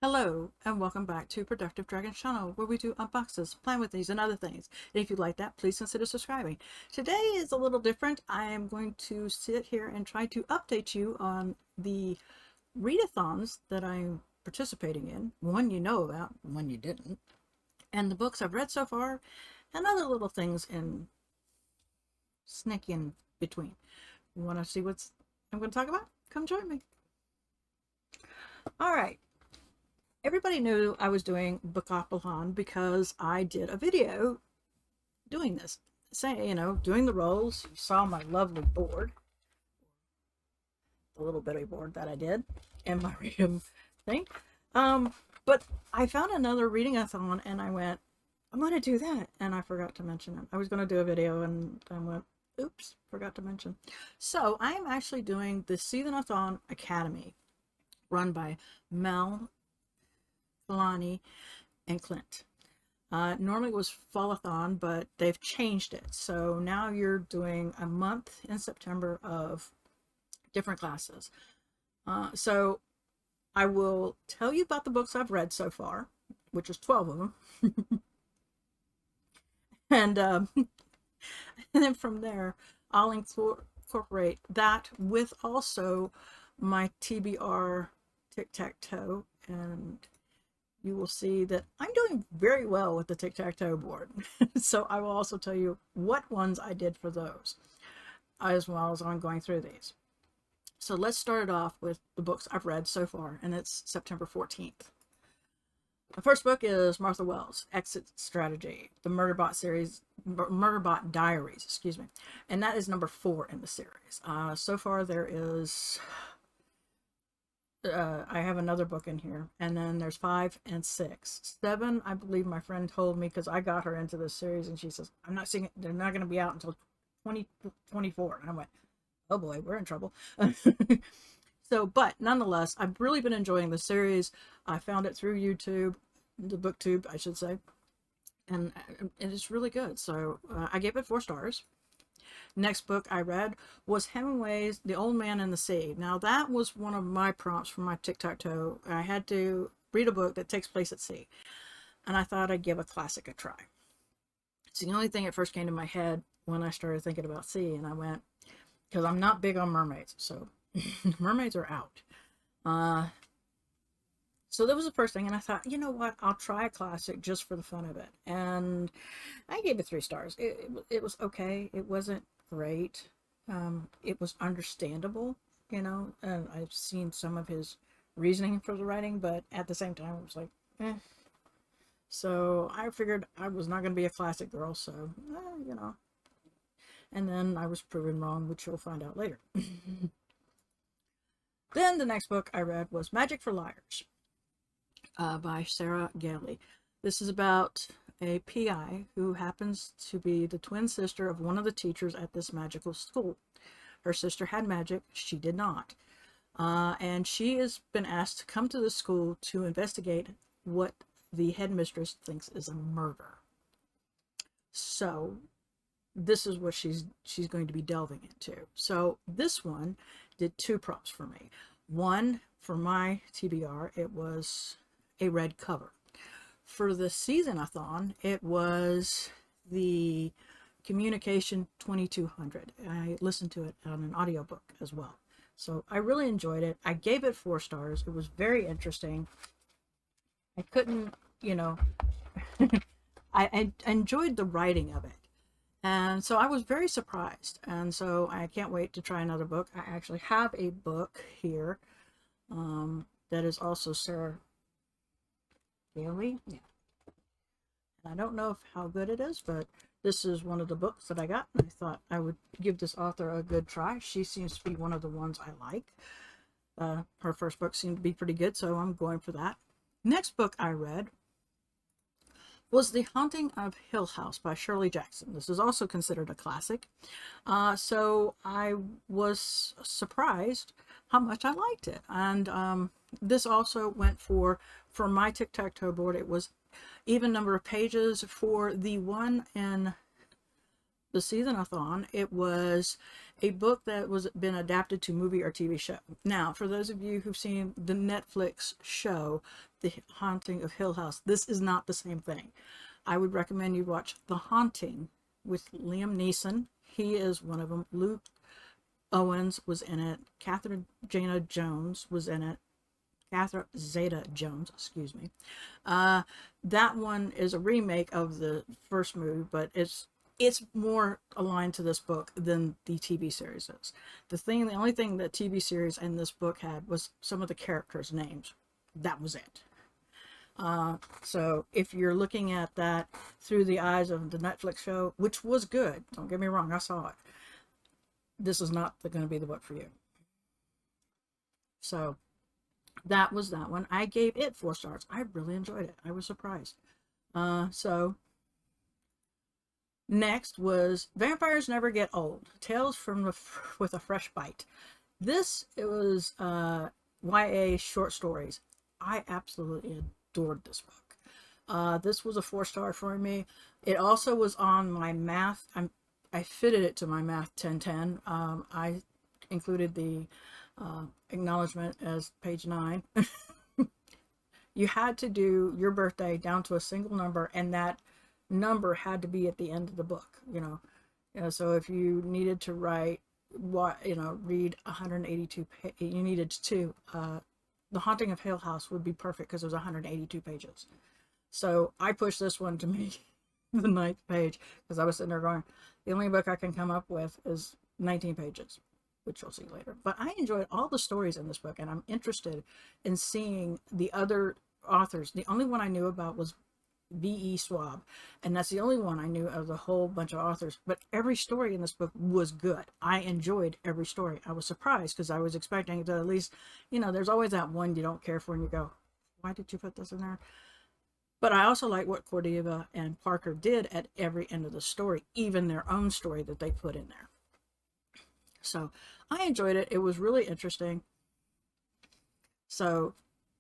Hello and welcome back to Productive Dragon Channel, where we do unboxes, plan with these and other things. And if you like that, please consider subscribing. Today is a little different. I am going to sit here and try to update you on the readathons that I'm participating in. One you know about, one you didn't. And the books I've read so far, and other little things in sneaky in between. You want to see what I'm going to talk about? Come join me. All right. Everybody knew I was doing Bookopalthon because I did a video doing this. Doing the rolls. You saw my lovely board. The little bitty board that I did. And my reading thing. But I found another reading-a-thon and I went, I'm going to do that. And I forgot to mention it. I was going to do a video and I went, oops, forgot to mention. So I am actually doing the SeasonAthon Academy run by Mel, Rylanne, and Clint. Normally it was fallathon, but they've changed it. So now you're doing a month in September of different classes. So I will tell you about the books I've read so far, which is 12 of them. and then from there, I'll incorporate that with also my TBR tic-tac-toe, and you will see that I'm doing very well with the tic-tac-toe board. So I will also tell you what ones I did for those, as well as I'm going through these. So let's start it off with the books I've read so far, and it's September 14th. The first book is Martha Wells' Exit Strategy, the Murderbot Diaries, excuse me. And that is number 4 in the series. So far there is... I have another book in here, and then there's 5 and 6. 7, I believe my friend told me, because I got her into this series, and she says, I'm not seeing it, they're not going to be out until 2024. And I went, oh boy, we're in trouble. So, but nonetheless, I've really been enjoying the series. I found it through YouTube, the BookTube, I should say, and it is really good. So I gave it 4 stars. Next book I read was Hemingway's The Old Man and the Sea. Now that was one of my prompts for my tic-tac-toe. I had to read a book that takes place at sea, and I thought I'd give a classic a try. It's the only thing that first came to my head when I started thinking about sea, and I went, because I'm not big on mermaids, so mermaids are out. So that was the first thing, and I thought, you know what, I'll try a classic just for the fun of it. And I gave it 3 stars. It was okay. It wasn't great. It was understandable, and I've seen some of his reasoning for the writing, but at the same time, it was like, eh. So I figured I was not going to be a classic girl, so, And then I was proven wrong, which you'll find out later. Then the next book I read was Magic for Liars. By Sarah Gailey. This is about a PI who happens to be the twin sister of one of the teachers at this magical school. Her sister had magic, she did not. And she has been asked to come to the school to investigate what the headmistress thinks is a murder. So this is what she's going to be delving into. So this one did 2 prompts for me. One, for my TBR, it was a red cover. For the SeasonAthon, it was the Communication 2200. I listened to it on an audiobook as well. So I really enjoyed it. I gave it 4 stars. It was very interesting. I couldn't, I enjoyed the writing of it. And so I was very surprised. And so I can't wait to try another book. I actually have a book here that is also Sarah Gailey. Yeah. And I don't know how good it is, but this is one of the books that I got. And I thought I would give this author a good try. She seems to be one of the ones I like. Her first book seemed to be pretty good, so I'm going for that. Next book I read was The Haunting of Hill House by Shirley Jackson. This is also considered a classic. So I was surprised how much I liked it. And this also went for my tic-tac-toe board. It was even number of pages. For the one in the SeasonAthon, it was a book that was been adapted to movie or TV show. Now, for those of you who've seen the Netflix show, The Haunting of Hill House, this is not the same thing. I would recommend you watch The Haunting with Liam Neeson. He is one of them. Luke Owens was in it. Catherine Jana Jones was in it. Catherine Zeta Jones, excuse me. That one is a remake of the first movie, but it's more aligned to this book than the TV series is. The only thing that TV series and this book had was some of the characters' names. That was it. So if you're looking at that through the eyes of the Netflix show, which was good, don't get me wrong, I saw it, this is not going to be the book for you. So that was that one. I gave it 4 stars. I really enjoyed it. I was surprised. So next was Vampires Never Get Old, Tales from with a Fresh Bite. It was YA short stories. I absolutely adored this book. This was a 4-star for me. It also was on my math. I fitted it to my math 1010. I included the acknowledgement as page 9. You had to do your birthday down to a single number, and that number had to be at the end of the book, so if you needed to write read 182 you needed to The Haunting of Hill House would be perfect because it was 182 pages. So I pushed this one to make the 9th page because I was sitting there going, the only book I can come up with is 19 pages, which you'll see later. But I enjoyed all the stories in this book, and I'm interested in seeing the other authors. The only one I knew about was B.E. Schwab, and that's the only one I knew of the whole bunch of authors. But every story in this book was good. I enjoyed every story. I was surprised because I was expecting to at least, there's always that one you don't care for and you go, why did you put this in there? But I also like what Cordelia and Parker did at every end of the story, even their own story that they put in there. So I enjoyed it. It was really interesting. So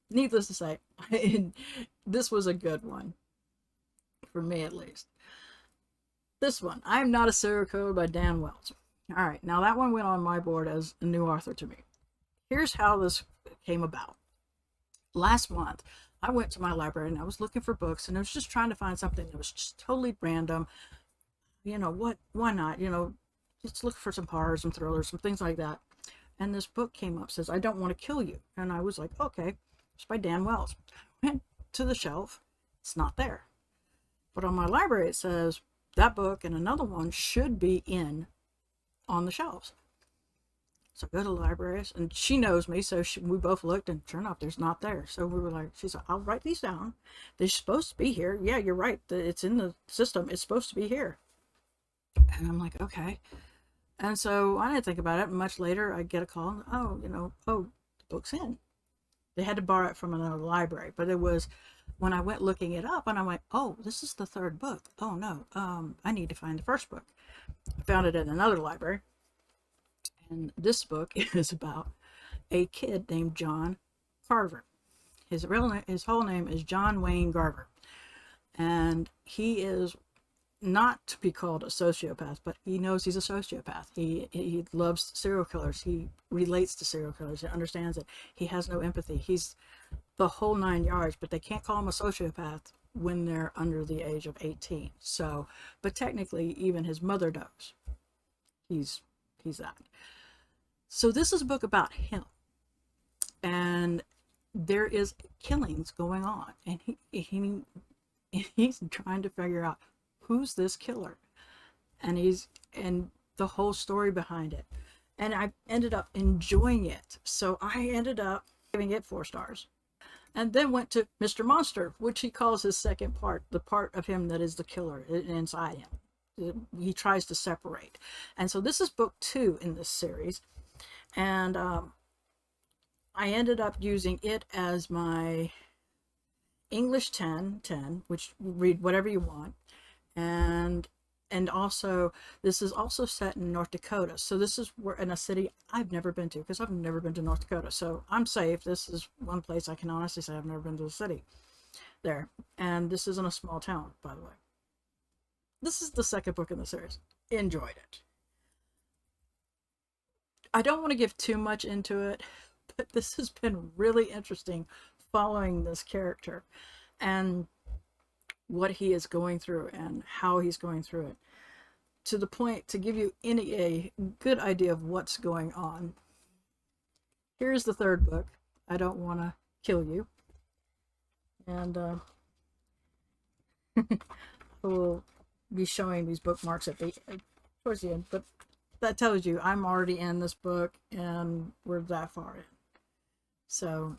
needless to say, this was a good one. For me, at least. This one, I'm Not a Serial Killer by Dan Wells. All right, now that one went on my board as a new author to me. Here's how this came about. Last month, I went to my library and I was looking for books, and I was just trying to find something that was just totally random. Why not? Just look for some horror, some thrillers, some things like that. And this book came up, says, I Don't Want to Kill You. And I was like, okay, it's by Dan Wells. Went to the shelf, it's not there. But on my library, it says that book and another one should be on the shelves. So I go to the library, and she knows me, so we both looked, and sure enough, there's not there. So we were like, she said, I'll write these down. They're supposed to be here. Yeah, you're right. It's in the system. It's supposed to be here. And I'm like, okay. And so I didn't think about it. Much later, I get a call. The book's in. They had to borrow it from another library, but it was when I went looking it up, and I went, oh, this is the 3rd book. Oh no, I need to find the 1st book. I found it in another library, and this book is about a kid named John Carver. His whole name is John Wayne Garver, and he is not to be called a sociopath, but he knows he's a sociopath. He loves serial killers. He relates to serial killers. He understands it. He has no empathy. He's the whole 9 yards, but they can't call him a sociopath when they're under the age of 18. So, but technically, even his mother knows he's that. So this is a book about him, and there is killings going on, and he's trying to figure out who's this killer, and the whole story behind it. And I ended up enjoying it, so I ended up giving it 4 stars. And then went to Mr. Monster, which he calls his second part, the part of him that is the killer inside him. He tries to separate. And so this is book 2 in this series. And I ended up using it as my English 10, which read whatever you want. And also, this is also set in North Dakota. So this is in a city I've never been to, because I've never been to North Dakota. So I'm safe. This is one place I can honestly say I've never been to a city there. And this isn't a small town, by the way. This is the 2nd book in the series. enjoyed it. I don't want to give too much into it, but this has been really interesting following this character and what he is going through and how he's going through it, to the point to give you a good idea of what's going on. Here's the third book, I Don't Want to Kill You. And I will be showing these bookmarks at the towards the end, but that tells you I'm already in this book and we're that far in. So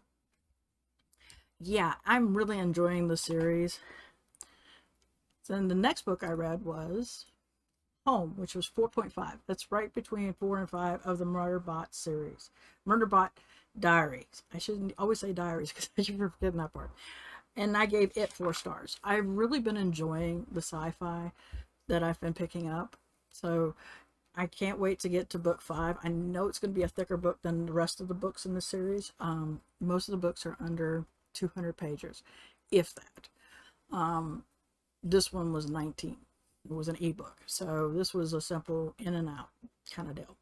yeah, I'm really enjoying the series. Then the next book I read was Home, which was 4.5. That's right between 4 and 5 of the Murderbot series. Murderbot Diaries. I shouldn't always say diaries because I keep forgetting that part. And I gave it 4 stars. I've really been enjoying the sci-fi that I've been picking up. So I can't wait to get to book 5. I know it's going to be a thicker book than the rest of the books in the series. Most of the books are under 200 pages, if that. This one was 19. It was an ebook. So this was a simple in and out kind of deal.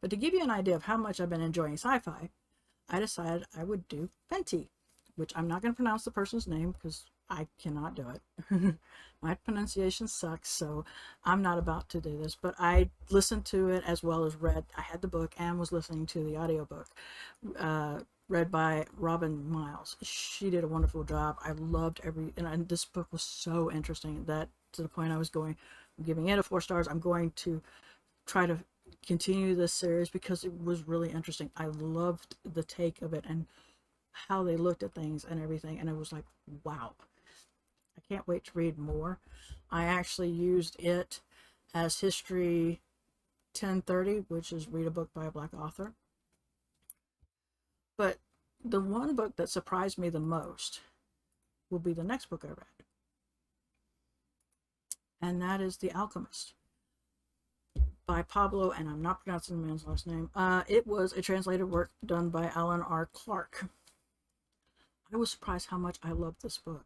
But to give you an idea of how much I've been enjoying sci-fi, I decided I would do Fenty, which I'm not going to pronounce the person's name because I cannot do it. My pronunciation sucks, so I'm not about to do this. But I listened to it as well as read. I had the book and was listening to the audiobook, read by Robin Miles. She did a wonderful job. I loved and this book was so interesting that to the point I'm giving it a 4 stars. I'm going to try to continue this series because it was really interesting. I loved the take of it and how they looked at things and everything, and it was like, wow, I can't wait to read more. I actually used it as History 1030, which is read a book by a Black author. But the one book that surprised me the most will be the next book I read, and that is The Alchemist by Pablo, and I'm not pronouncing the man's last name. It was a translated work done by Alan R. Clark. I was surprised how much I loved this book.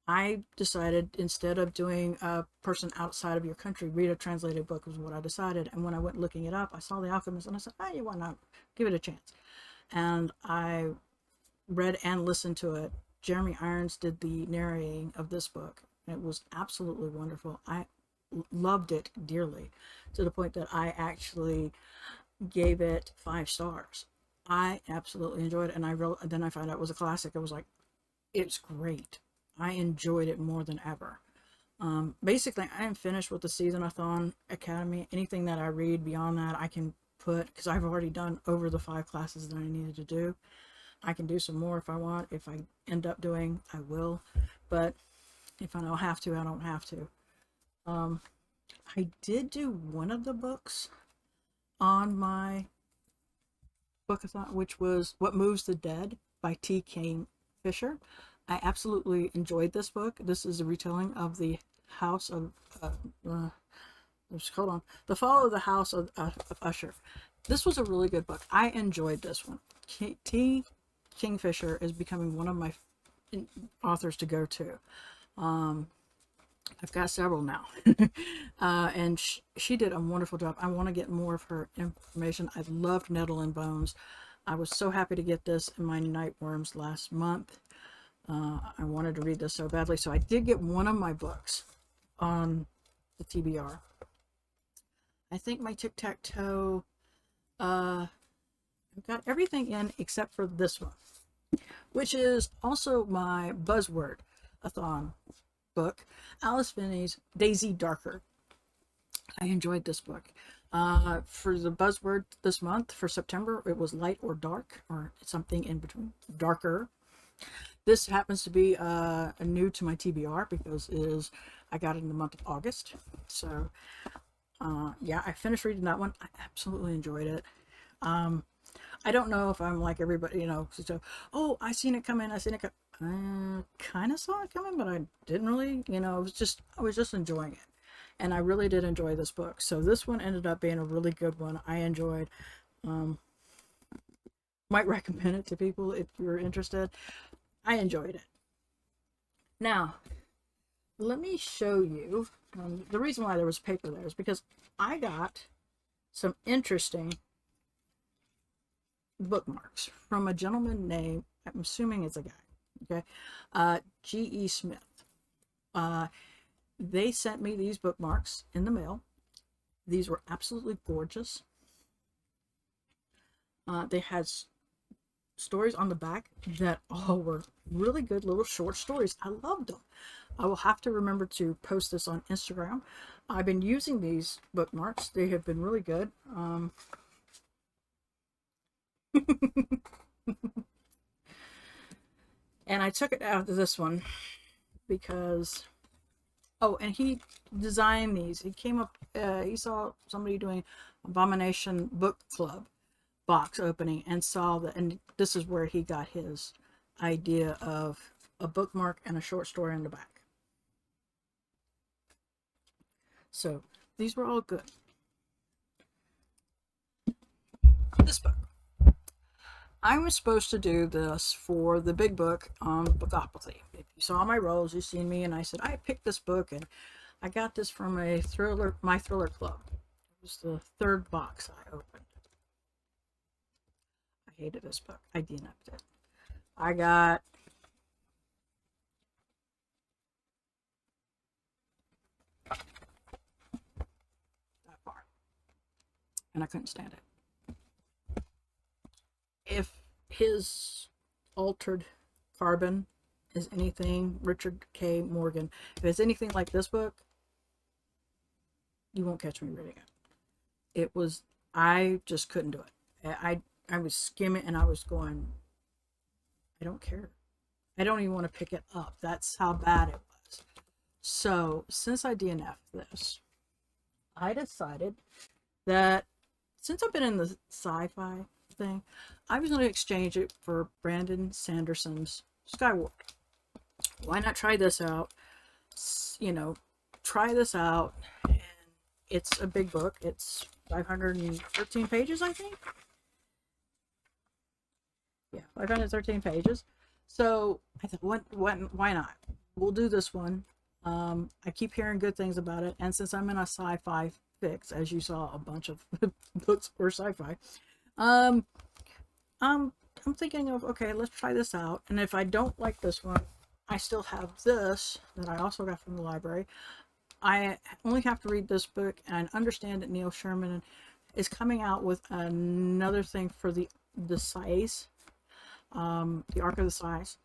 I decided instead of doing a person outside of your country, read a translated book was what I decided. And when I went looking it up, I saw The Alchemist and I said, hey, why not? Give it a chance. And I read and listened to it. Jeremy Irons did the narrating of this book. It was absolutely wonderful. I loved it dearly to the point that I actually gave it 5 stars. I absolutely enjoyed it, and then I found out it was a classic. I was like, it's great. I enjoyed it more than ever. Basically, I am finished with the SeasonAthon Academy. Anything that I read beyond that, I can put, because I've already done over the 5 classes that I needed to do. I can do some more if I want. If I end up doing, I will. But if I don't have to, I don't have to. I did do one of the books on my Bookathon, which was What Moves the Dead by T. King Fisher. I absolutely enjoyed this book. This is a retelling of the House of hold on, The Fall of the House of Usher. This was a really good book. I enjoyed this one. T. Kingfisher is becoming one of my authors to go to. I've got several now. And she did a wonderful job. I want to get more of her information. I loved Nettle and Bones. I was so happy to get this in my Nightworms last month. I wanted to read this so badly. So I did get one of my books on the TBR. I think my tic-tac-toe, I've got everything in except for this one, which is also my Buzzword-a-thon book, Alice Finney's Daisy Darker. I enjoyed this book. For the buzzword this month, for September, it was light or dark, or something in between. Darker. This happens to be new to my TBR because I got it in the month of August. So, yeah, I finished reading that one. I absolutely enjoyed it. I don't know if I'm like everybody, so, oh, I seen it coming. I kind of saw it coming, but I didn't really, I was just enjoying it. And I really did enjoy this book. So this one ended up being a really good one. I enjoyed. Might recommend it to people if you're interested. I enjoyed it. Now, let me show you The reason why there was paper there is because I got some interesting bookmarks from a gentleman named, I'm assuming it's a guy, okay, G.E. Smith. They sent me these bookmarks in the mail. These were absolutely gorgeous. They had stories on the back that all were really good little short stories. I loved them. I will have to remember to post this on Instagram. I've been using these bookmarks. They have been really good. And I took it out of this one because, oh, and he designed these. He came up, he saw somebody doing Abomination Book Club box opening and saw that, and this is where he got his idea of a bookmark and a short story in the back. So these were all good. This book, I was supposed to do this for the big book on Bookopathy. If you saw my rolls, you've seen me, and I said I picked this book, and I got this from a my thriller club. It was the third box I opened. I hated this book. I DNF'd it. I got that far, and I couldn't stand it. If his altered carbon is anything, Richard K. Morgan, if it's anything like this book, you won't catch me reading it. It was, I just couldn't do it. I was skimming and I was going, I don't care. I don't even want to pick it up. That's how bad it was. So since I DNF'd this, I decided that since I've been in the sci-fi thing, I was going to exchange it for Brandon Sanderson's Skyward. Why not try this out? You know, try this out. And it's a big book. It's 513 pages, I think. Yeah, 513 pages. So I thought, why not? We'll do this one. I keep hearing good things about it, and since I'm in a sci-fi fix, as you saw, a bunch of books were sci-fi. I'm thinking of, okay, let's try this out. And if I don't like this one, I still have this that I also got from the library. I only have to read this book, and I understand that Neil Sherman is coming out with another thing for the size, the Arc of the Size.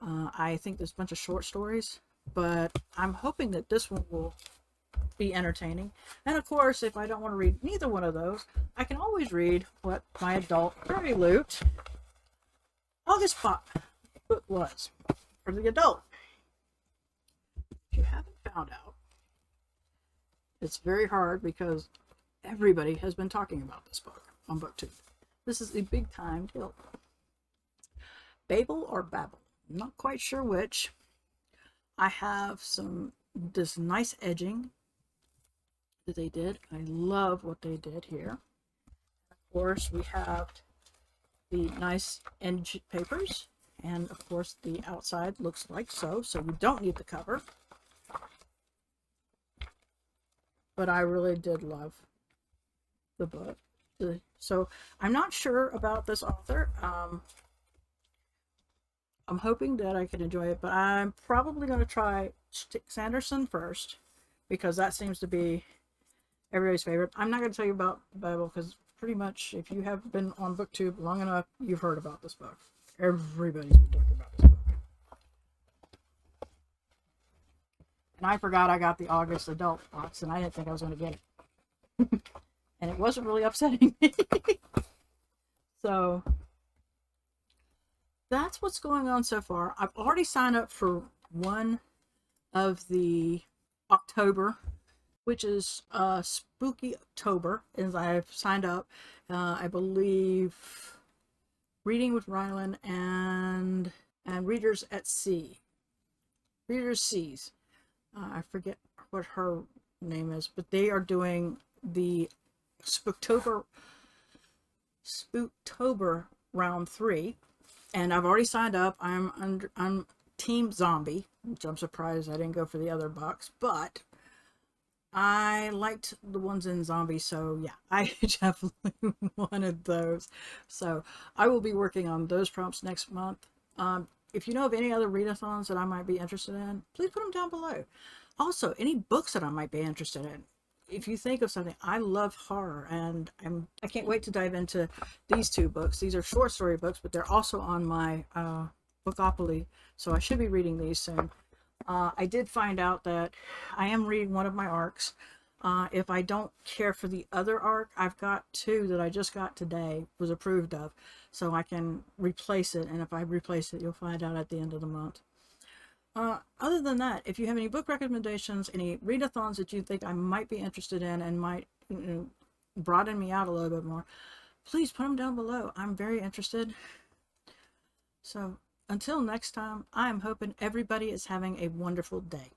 I think there's a bunch of short stories, but I'm hoping that this one will be entertaining. And of course, if I don't want to read neither one of those, I can always read what my Adult Fairyloot August book was for the adult. If you haven't found out, it's very hard because everybody has been talking about this book on BookTube. This is a big time deal. Babel or Babel, not quite sure which. I have this nice edging that they did. I love what they did here. Of course, we have the nice edge papers, and of course the outside looks like so you don't need the cover. But I really did love the book. So I'm not sure about this author. I'm hoping that I can enjoy it, but I'm probably going to try Sanderson first because that seems to be everybody's favorite. I'm not going to tell you about Babel because pretty much if you have been on BookTube long enough, you've heard about this book. Everybody's been talking about this book. And I forgot I got the August adult box and I didn't think I was going to get it. And it wasn't really upsetting me. So that's what's going on so far. I've already signed up for one of the October, which is Spooktober, as I've signed up. I believe Reading with Rylanne and Readers at Sea. Readers Seas. I forget what her name is, but they are doing the Spooktober round 3. And I've already signed up. I'm Team Zombie, which I'm surprised I didn't go for the other box, but I liked the ones in zombies, so yeah, I definitely wanted those. So I will be working on those prompts next month. If you know of any other readathons that I might be interested in, please put them down below. Also, any books that I might be interested in. If you think of something, I love horror, and I can't wait to dive into these two books. These are short story books, but they're also on my Bookopoly, so I should be reading these soon. I did find out that I am reading one of my arcs. If I don't care for the other arc, I've got two that I just got today, was approved of, so I can replace it, and if I replace it, you'll find out at the end of the month. Other than that, if you have any book recommendations, any readathons that you think I might be interested in and might broaden me out a little bit more, please put them down below. I'm very interested. So until next time, I'm hoping everybody is having a wonderful day.